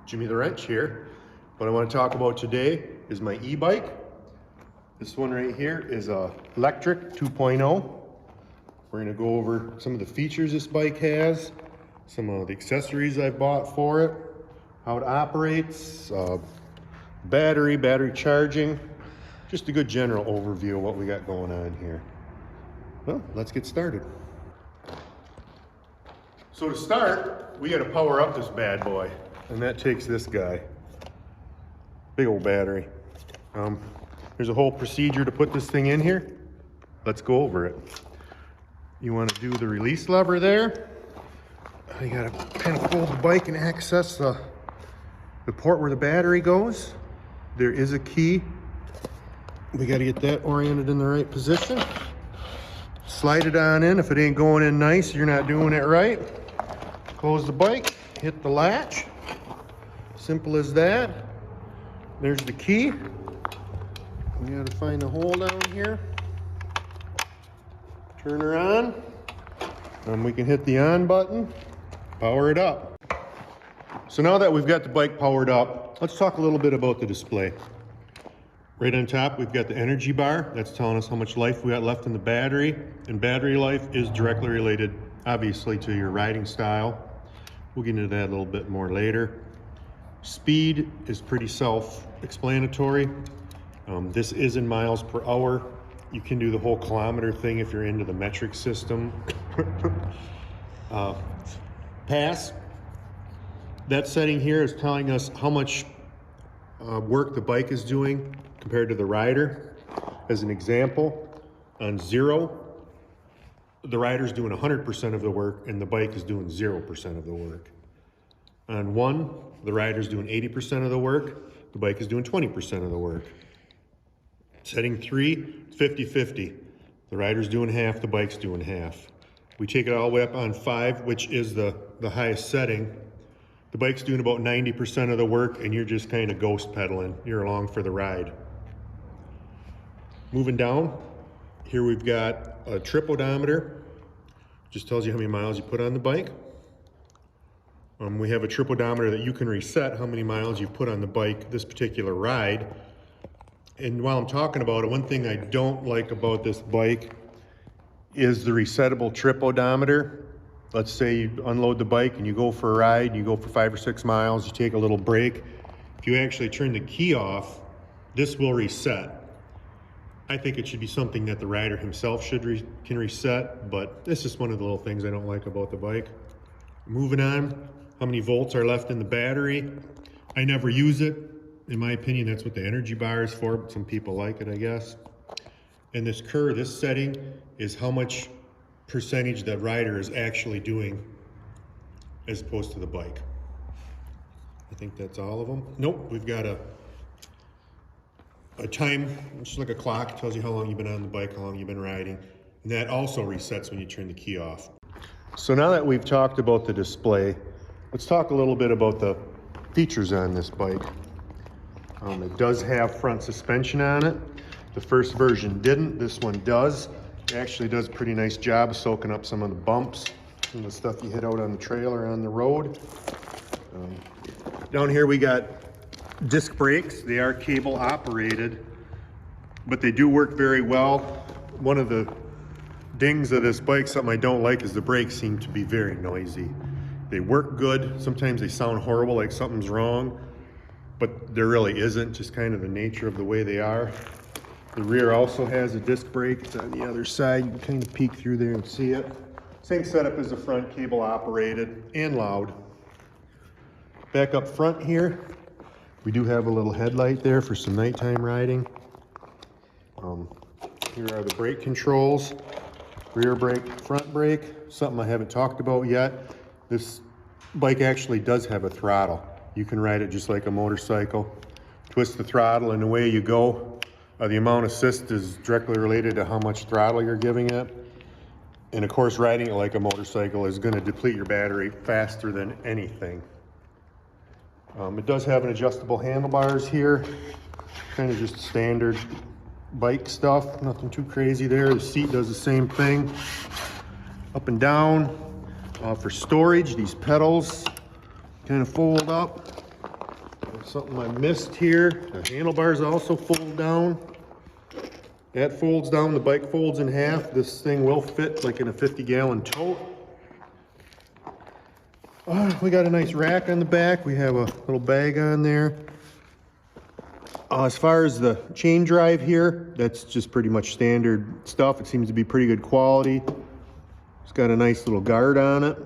Jimmy the Wrench here. What I want to talk about today is my e-bike. This one right here is a Lectric 2.0. We're going to go over some of the features this bike has, some of the accessories I bought for it, how it operates, battery charging, just a good general overview of what we got going on here. Well, let's get started. So to start, we got to power up this bad boy, and that takes this guy. Big old battery. There's a whole procedure to put this thing in here. Let's go over it. You want to do the release lever there. You got to kind of pull the bike and access the port where the battery goes. There is a key. We got to get that oriented in the right position. Slide it on in. If it ain't going in nice, you're not doing it right. Close the bike, hit the latch. Simple as that. There's the key. We got to find the hole down here. Turn her on. And we can hit the on button. Power it up. So now that we've got the bike powered up, let's talk a little bit about the display. Right on top, we've got the energy bar. That's telling us how much life we got left in the battery. And battery life is directly related, obviously, to your riding style. We'll get into that a little bit more later. Speed is pretty self-explanatory. This is in miles per hour. You can do the whole kilometer thing if you're into the metric system. Pass. That setting here is telling us how much work the bike is doing compared to the rider. As an example, on 0, the rider's doing 100% of the work and the bike is doing 0% of the work. On 1, the rider's doing 80% of the work, the bike is doing 20% of the work. Setting 3, 50-50. The rider's doing half, the bike's doing half. We take it all the way up on 5, which is the highest setting. The bike's doing about 90% of the work and you're just kind of ghost pedaling. You're along for the ride. Moving down, here we've got a trip odometer. Just tells you how many miles you put on the bike. We have a trip odometer that you can reset how many miles you've put on the bike this particular ride. And while I'm talking about it, one thing I don't like about this bike is the resettable trip odometer. Let's say you unload the bike and you go for a ride, you go for 5 or 6 miles, you take a little break. If you actually turn the key off, this will reset. I think it should be something that the rider himself can reset, but this is one of the little things I don't like about the bike. Moving on, how many volts are left in the battery? I never use it. In my opinion, that's what the energy bar is for, but some people like it, I guess. And this curve, this setting, is how much percentage that rider is actually doing as opposed to the bike. I think that's all of them. Nope, we've got a time, just like a clock, tells you how long you've been on the bike, how long you've been riding. And that also resets when you turn the key off. So now that we've talked about the display, let's talk a little bit about the features on this bike. It does have front suspension on it. The first version didn't, this one does. It actually does a pretty nice job soaking up some of the bumps and the stuff you hit out on the trail or on the road. Down here we got disc brakes. They are cable operated, but they do work very well. One of the dings of this bike, something I don't like, is the brakes seem to be very noisy. They work good. Sometimes they sound horrible, like something's wrong, but there really isn't, just kind of the nature of the way they are. The rear also has a disc brake. It's on the other side. You can kind of peek through there and see it. Same setup as the front, cable operated and loud. Back up front here, we do have a little headlight there for some nighttime riding. Here are the brake controls. Rear brake, front brake. Something I haven't talked about yet. This bike actually does have a throttle. You can ride it just like a motorcycle. Twist the throttle and away you go. The amount of assist is directly related to how much throttle you're giving it. And of course, riding it like a motorcycle is going to deplete your battery faster than anything. It does have an adjustable handlebars here. Kind of just standard bike stuff, nothing too crazy there. The seat does the same thing. Up and down. For storage, these pedals kind of fold up. Something I missed here. The handlebars also fold down. That folds down, the bike folds in half. This thing will fit like in a 50-gallon tote. We got a nice rack on the back. We have a little bag on there. As far as the chain drive here, that's just pretty much standard stuff. It seems to be pretty good quality. It's got a nice little guard on it.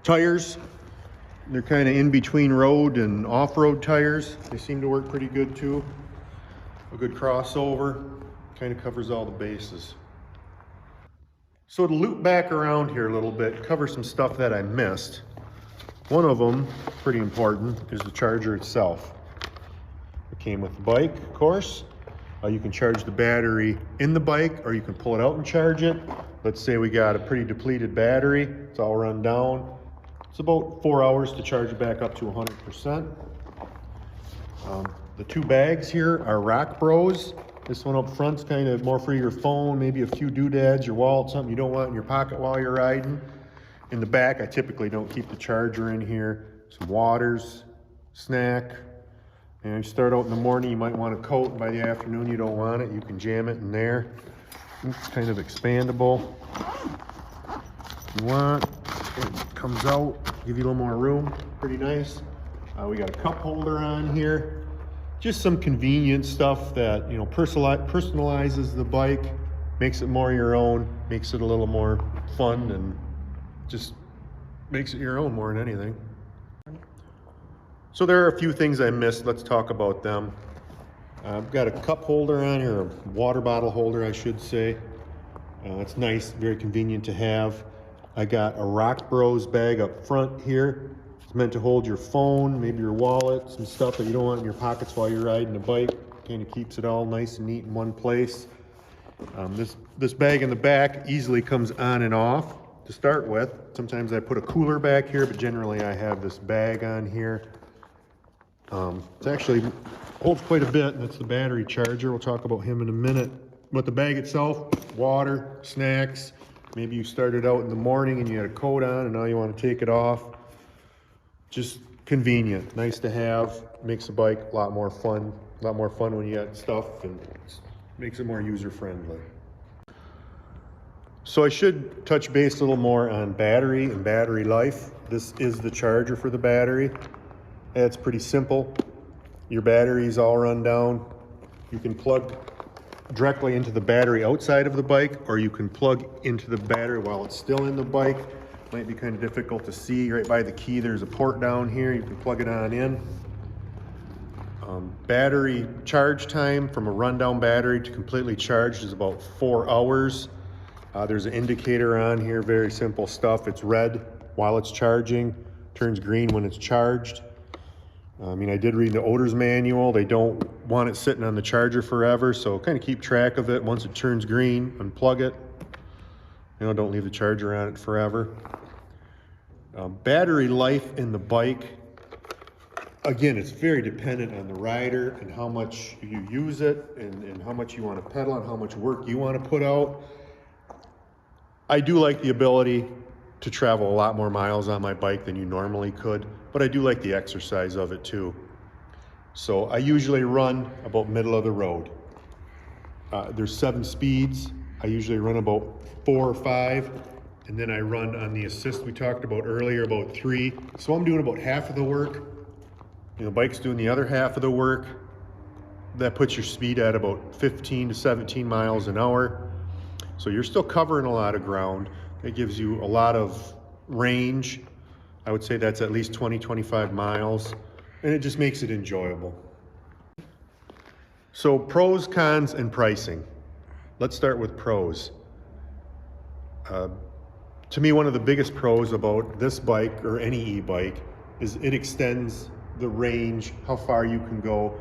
Tires, they're kind of in between road and off-road tires. They seem to work pretty good too. A good crossover, kind of covers all the bases. So to loop back around here a little bit, cover some stuff that I missed. One of them, pretty important, is the charger itself. It came with the bike, of course. You can charge the battery in the bike, or you can pull it out and charge it. Let's say we got a pretty depleted battery, it's all run down. It's about 4 hours to charge it back up to 100%. The two bags here are Rock Bros. This one up front's kind of more for your phone, maybe a few doodads, your wallet, something you don't want in your pocket while you're riding. In the back, I typically don't keep the charger in here. Some waters, snack. And you start out in the morning, you might want a coat, and by the afternoon you don't want it. You can jam it in there. It's kind of expandable. If you want, it comes out, give you a little more room. Pretty nice. We got a cup holder on here. Just some convenient stuff that, you know, personalizes the bike, makes it more your own, makes it a little more fun, and just makes it your own more than anything. So there are a few things I missed. Let's talk about them. I've got a cup holder on here, a water bottle holder, I should say. It's nice, very convenient to have. I got a Rock Bros bag up front here. It's meant to hold your phone, maybe your wallet, some stuff that you don't want in your pockets while you're riding a bike. Kind of keeps it all nice and neat in one place. This bag in the back easily comes on and off to start with. Sometimes I put a cooler back here, but generally I have this bag on here. It actually holds quite a bit, and that's the battery charger. We'll talk about him in a minute. But the bag itself, water, snacks. Maybe you started out in the morning and you had a coat on and now you want to take it off. Just convenient, nice to have, makes the bike a lot more fun when you got stuff, and makes it more user-friendly. So I should touch base a little more on battery and battery life. This is the charger for the battery. It's pretty simple. Your battery's all run down. You can plug directly into the battery outside of the bike, or you can plug into the battery while it's still in the bike. Might be kind of difficult to see. Right by the key, there's a port down here. You can plug it on in. Battery charge time from a rundown battery to completely charged is about 4 hours. There's an indicator on here, very simple stuff. It's red while it's charging, turns green when it's charged. I did read the owner's manual. They don't want it sitting on the charger forever, so kind of keep track of it. Once it turns green, unplug it. Don't leave the charger on it forever. Battery life in the bike, again, it's very dependent on the rider and how much you use it, and how much you want to pedal and how much work you want to put out. I do like the ability to travel a lot more miles on my bike than you normally could, but I do like the exercise of it too. So I usually run about middle of the road. There's 7 speeds. I usually run about 4 or 5, and then I run on the assist we talked about earlier, about 3. So I'm doing about half of the work. The bike's doing the other half of the work. That puts your speed at about 15 to 17 miles an hour. So you're still covering a lot of ground. It gives you a lot of range. I would say that's at least 20, 25 miles, and it just makes it enjoyable. So pros, cons, and pricing. Let's start with pros. To me, one of the biggest pros about this bike, or any e-bike, is it extends the range, how far you can go.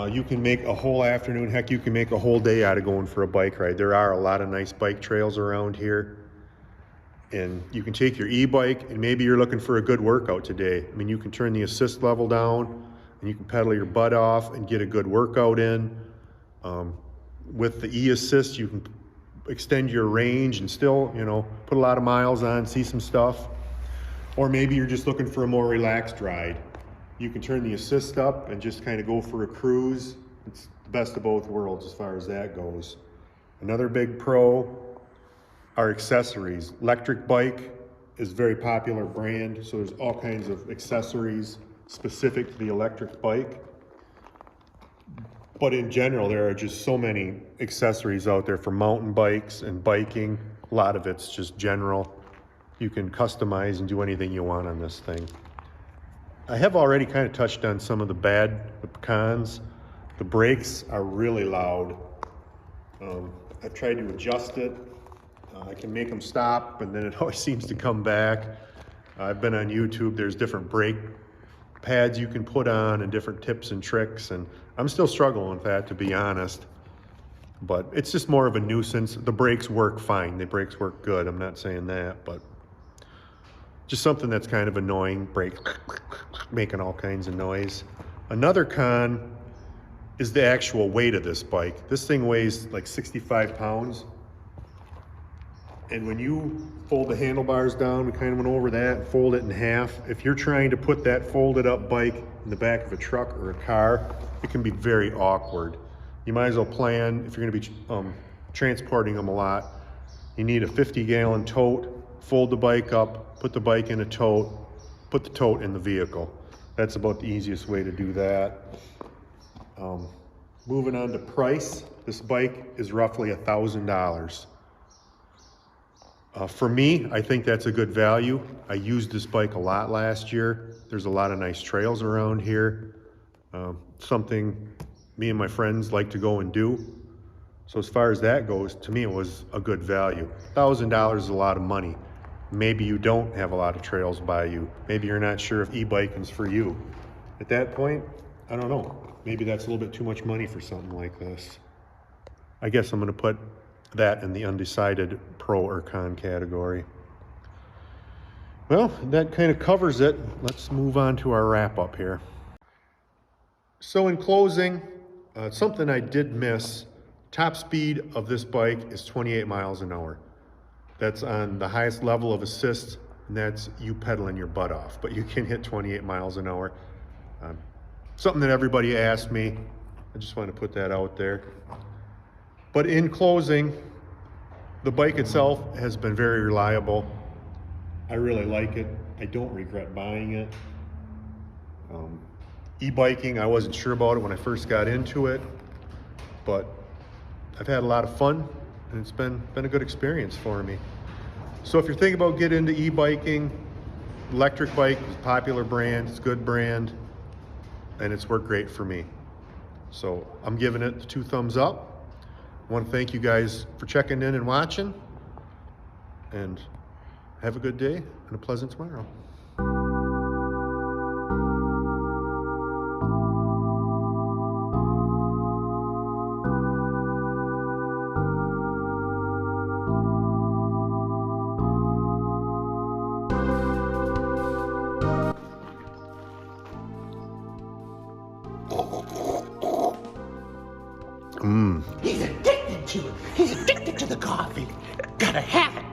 You can make a whole afternoon, heck, you can make a whole day out of going for a bike ride. There are a lot of nice bike trails around here. And you can take your e-bike, and maybe you're looking for a good workout today. You can turn the assist level down, and you can pedal your butt off and get a good workout in. With the e-assist, you can extend your range and still, put a lot of miles on, see some stuff. Or maybe you're just looking for a more relaxed ride. You can turn the assist up and just kind of go for a cruise. It's the best of both worlds as far as that goes. Another big pro are accessories. Lectric bike is a very popular brand, so there's all kinds of accessories specific to the electric bike. But in general, there are just so many accessories out there for mountain bikes and biking. A lot of it's just general. You can customize and do anything you want on this thing. I have already kind of touched on some of the cons. The brakes are really loud. I've tried to adjust it. I can make them stop, and then it always seems to come back. I've been on YouTube. There's different brake pads you can put on and different tips and tricks, and I'm still struggling with that, to be honest. But it's just more of a nuisance. The brakes work fine. The brakes work good. I'm not saying that, but just something that's kind of annoying. Brake making all kinds of noise. Another con is the actual weight of this bike. This thing weighs like 65 pounds. And when you fold the handlebars down, we kind of went over that, and fold it in half. If you're trying to put that folded up bike in the back of a truck or a car, it can be very awkward. You might as well plan, if you're gonna be transporting them a lot, you need a 50-gallon tote, fold the bike up, put the bike in a tote, put the tote in the vehicle. That's about the easiest way to do that. Moving on to price, this bike is roughly $1,000. For me, I think that's a good value. I used this bike a lot last year. There's a lot of nice trails around here. Something me and my friends like to go and do. So as far as that goes, to me it was a good value. $1,000 is a lot of money. Maybe you don't have a lot of trails by you. Maybe you're not sure if e-biking's for you. At that point, I don't know. Maybe that's a little bit too much money for something like this. I guess I'm gonna put that in the undecided pro or con category. Well, that kind of covers it. Let's move on to our wrap up here. So in closing, something I did miss, top speed of this bike is 28 miles an hour. That's on the highest level of assist, and that's you pedaling your butt off, but you can hit 28 miles an hour. Something that everybody asked me, I just want to put that out there. But in closing, the bike itself has been very reliable. I really like it. I don't regret buying it. E-biking, I wasn't sure about it when I first got into it, but I've had a lot of fun, and it's been a good experience for me. So if you're thinking about getting into e-biking, Lectric bike is a popular brand, it's a good brand, and it's worked great for me. So I'm giving it 2 thumbs up. I want to thank you guys for checking in and watching, and have a good day and a pleasant tomorrow. He's addicted to it. He's addicted to the coffee. Gotta have it.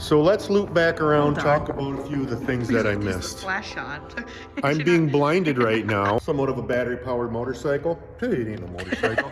So let's loop back around, talk about a few of the things that I missed. Flash on. I'm being blinded right now. Somewhat of a battery-powered motorcycle. Hey, it ain't a motorcycle.